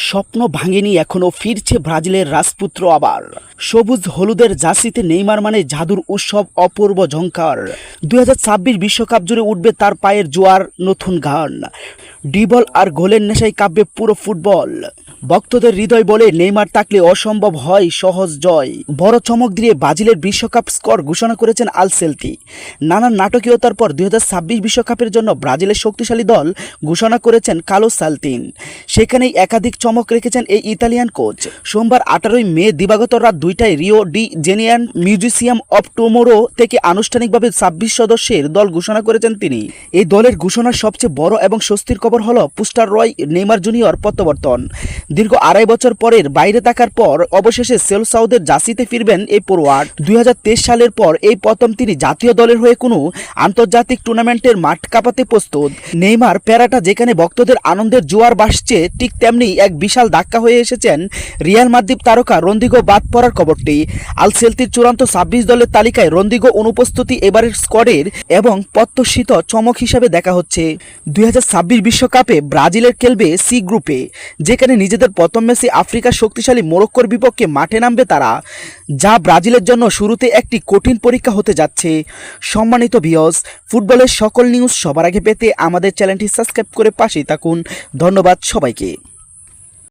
স্বপ্ন ভাঙেনি, এখনো ফিরছে ব্রাজিলের রাজপুত্র আবার। সবুজ হলুদের জার্সিতে নেইমার মানে জাদুর উৎসব, অপূর্ব ঝংকার। 2026 বিশ্বকাপ জুড়ে উঠবে তার পায়ের জোয়ার, নতুন গান। ডিবল আর গোলের নেশায় কাঁপবে পুরো ফুটবল। ভক্তদের হৃদয় বলে নেইমার থাকলে অসম্ভব হয় সহজ জয়। বড় চমক দিয়ে ব্রাজিলের বিশ্বকাপ স্কোর ঘোষণা করেছেন আলসেলতি। নানান নাটকীয়তার পর 2026 বিশ্বকাপের জন্য ব্রাজিলের শক্তিশালী দল ঘোষণা করেছেন কার্লোস সালতিন। সেখানেই একাধিক চমক রেখেছেন এই ইতালিয়ান কোচ। সোমবার 18 মে দিবাগত রাত 2টায় Rio de Janeiro Museum of Tomorrow থেকে আনুষ্ঠানিকভাবে 26 সদস্যের দল ঘোষণা করেছেন তিনি। এই দলের ঘোষণার সবচেয়ে বড় এবং স্বস্তির খবর হল পুস্টার রয় নেইমার জুনিয়র প্রত্যাবর্তন। দীর্ঘ 2.5 বছর পরের বাইরে থাকার পর অবশেষে সেলসাউদের জার্সিতে ফিরবেন এই ফরোয়ার্ড। 2023 সালের পর এই প্রথম তিনি জাতীয় দলের হয়ে কোনো আন্তর্জাতিক টুর্নামেন্টের মাঠ কাঁপাতে প্রস্তুত। নেইমার প্যারাটা যেখানে ভক্তদের আনন্দের জোয়ার ভাসছে, ঠিক তেমনি এক বিশাল ধাক্কা হয়ে এসেছেন রিয়াল মাদ্রিদ তারকা রদ্রিগো বাদ পড়ার খবরটি। আলসেলতির চূড়ান্ত 26 দলের তালিকায় রদ্রিগো অনুপস্থিতি এবারের স্কোয়াডের এবং প্রত্যাশিত চমক হিসাবে দেখা হচ্ছে। 2026 বিশ্বকাপে ব্রাজিলের খেলবে সি গ্রুপে, যেখানে নিজেদের প্রথম ম্যাচে আফ্রিকার শক্তিশালী মরক্কোর বিপক্ষে মাঠে নামবে তারা, যা ব্রাজিলের জন্য শুরুতে একটি কঠিন পরীক্ষা হতে যাচ্ছে। সম্মানিত ভিউয়ার্স, ফুটবলের সকল নিউজ সবার আগে পেতে আমাদের চ্যানেলটি সাবস্ক্রাইব করে পাশেই থাকুন। ধন্যবাদ সবাইকে।